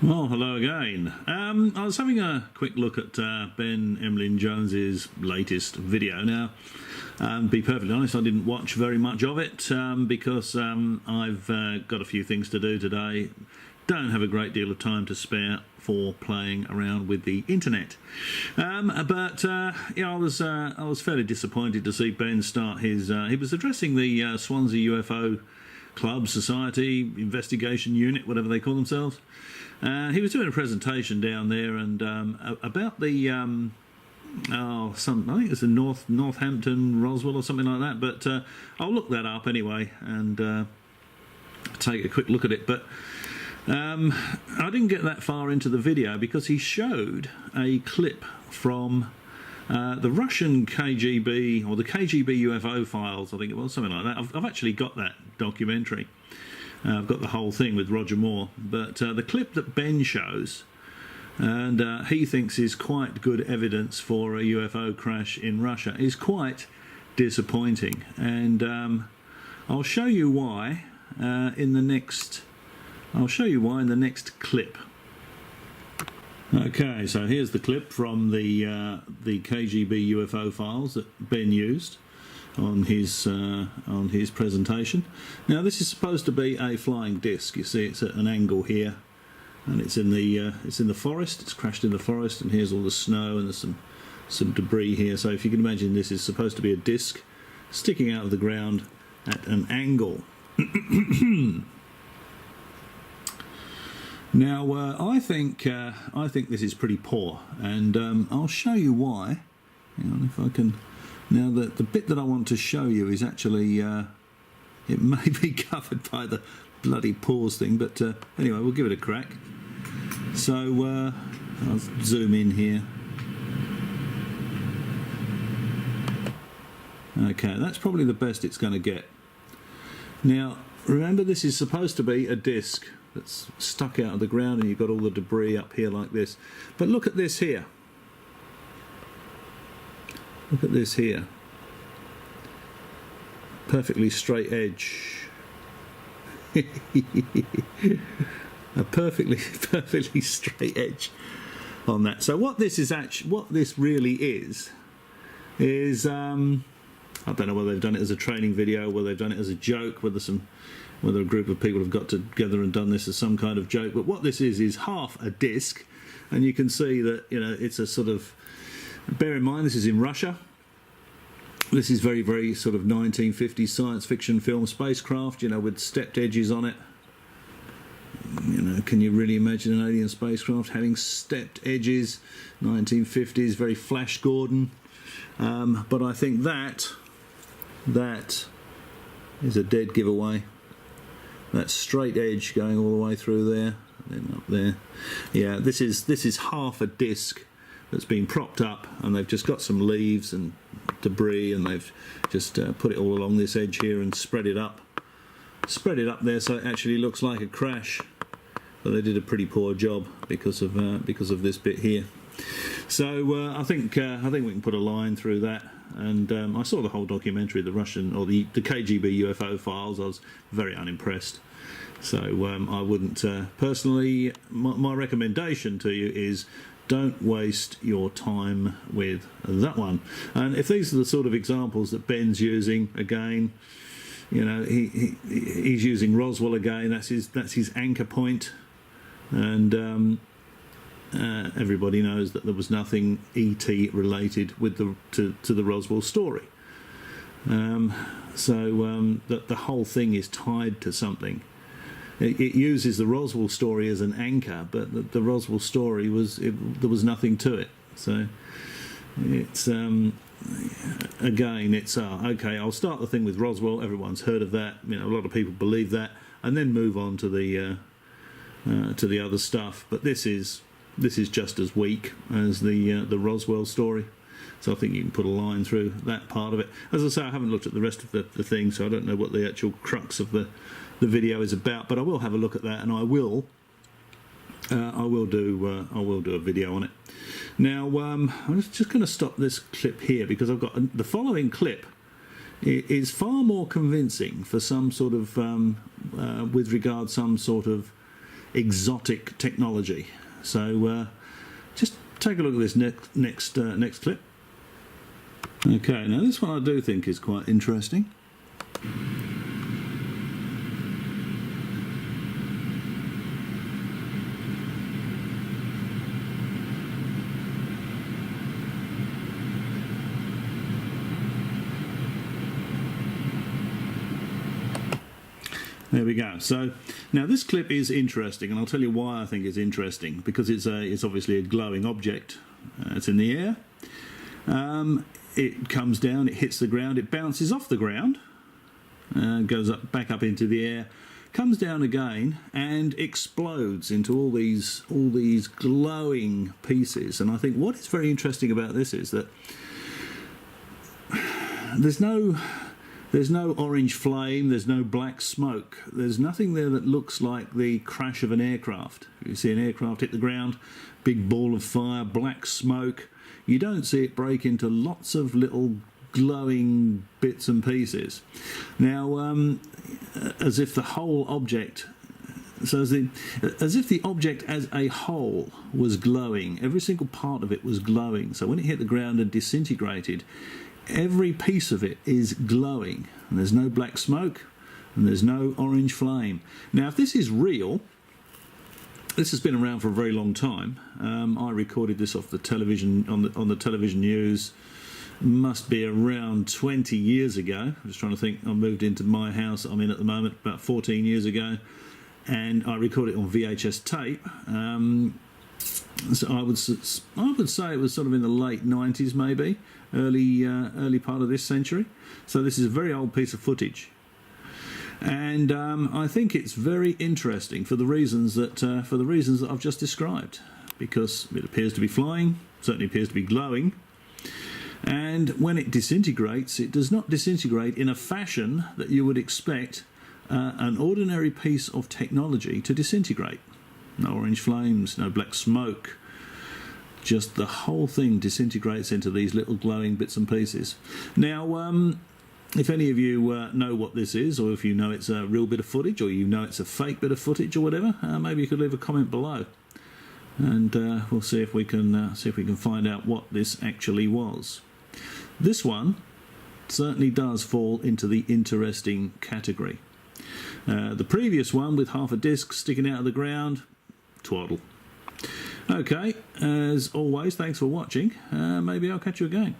Well, hello again. I was having a quick look at Ben Emlyn Jones's latest video. Now, be perfectly honest, I didn't watch very much of it because I've got a few things to do today. Don't have a great deal of time to spare for playing around with the internet. Yeah, I was fairly disappointed to see Ben start his. He was addressing the Swansea UFO Club, Society, Investigation Unit, whatever they call themselves. He was doing a presentation down there and about the I think it's in Northampton, Roswell or something like that. But I'll look that up anyway and take a quick look at it. But I didn't get that far into the video because he showed a clip from the Russian KGB, or the KGB UFO files, I think it was, something like that. I've actually got that documentary. I've got the whole thing with Roger Moore. But the clip that Ben shows, and he thinks is quite good evidence for a UFO crash in Russia, is quite disappointing. And I'll show you why in the next. I'll show you why in the next clip. Okay, so here's the clip from the KGB UFO files that Ben used on his presentation. Now, this is supposed to be a flying disc. You see, it's at an angle here, and it's in the forest. It's crashed in the forest, and here's all the snow, and there's some debris here. So, if you can imagine, this is supposed to be a disc sticking out of the ground at an angle. Now, I think this is pretty poor, and I'll show you why. Hang on, if I can. Now, the bit that I want to show you is actually it may be covered by the bloody pause thing, but anyway, we'll give it a crack. So I'll zoom in here. Okay, that's probably the best it's going to get. Now, remember, this is supposed to be a disc that's stuck out of the ground, and you've got all the debris up here like this. But look at this here. Look at this here. Perfectly straight edge. A perfectly straight edge on that. So what this really is I don't know whether they've done it as a training video, whether they've done it as a joke, whether a group of people have got together and done this as some kind of joke. But what this is half a disc, and you can see that, you know, it's a sort of, bear in mind this is in Russia. This is very, very sort of 1950s science fiction film spacecraft, you know, with stepped edges on it. You know, can you really imagine an alien spacecraft having stepped edges? 1950s, very Flash Gordon. But I think that is a dead giveaway. That straight edge going all the way through there, and then up there. Yeah, this is half a disc that's been propped up, and they've just got some leaves and debris, and they've just put it all along this edge here and spread it up there, so it actually looks like a crash. But they did a pretty poor job because of this bit here. So I think we can put a line through that. And I saw the whole documentary, the Russian, or the KGB UFO files. I was very unimpressed. So I wouldn't personally. My recommendation to you is don't waste your time with that one. And if these are the sort of examples that Ben's using, again, you know, he's using Roswell again. That's his anchor point, and. Everybody knows that there was nothing ET related with to the Roswell story. That the whole thing is tied to something. It uses the Roswell story as an anchor, but the Roswell story there was nothing to it. So it's again, it's okay. I'll start the thing with Roswell. Everyone's heard of that. You know, a lot of people believe that, and then move on to the other stuff. But this is just as weak as the Roswell story, so I think you can put a line through that part of it. As I say, I haven't looked at the rest of the thing, so I don't know what the actual crux of the video is about. But I will have a look at that, and I will do a video on it. Now I'm just going to stop this clip here because I've got the following clip. It is far more convincing for some sort of with regard some sort of exotic technology. So just take a look at this next clip. Okay, now this one I do think is quite interesting. There we go. So now this clip is interesting, and I'll tell you why I think it's interesting. Because it's obviously a glowing object. It's in the air. It comes down, it hits the ground, it bounces off the ground, goes back up into the air, comes down again, and explodes into all these glowing pieces. And I think what is very interesting about this is that there's no orange flame, there's no black smoke, there's nothing there that looks like the crash of an aircraft. You see an aircraft hit the ground, big ball of fire, black smoke. You don't see it break into lots of little glowing bits and pieces. Now, as if the whole object, as if the object as a whole was glowing, every single part of it was glowing. So when it hit the ground and disintegrated, every piece of it is glowing, and there's no black smoke and there's no orange flame. Now, if this is real, this has been around for a very long time. I recorded this off the television on the television news. Must be around 20 years ago. I'm just trying to think. I moved into my house I'm in at the moment about 14 years ago, and I recorded it on VHS tape. So I would say it was sort of in the late 90s, maybe early part of this century. So this is a very old piece of footage. And I think it's very interesting for the reasons that I've just described, because it appears to be flying, certainly appears to be glowing, and when it disintegrates, it does not disintegrate in a fashion that you would expect an ordinary piece of technology to disintegrate. No orange flames, no black smoke. Just the whole thing disintegrates into these little glowing bits and pieces. Now, if any of you know what this is, or if you know it's a real bit of footage, or you know it's a fake bit of footage, or whatever, maybe you could leave a comment below, and we'll see if we can find out what this actually was. This one certainly does fall into the interesting category. The previous one with half a disc sticking out of the ground, twaddle. Okay, as always, thanks for watching. Maybe I'll catch you again.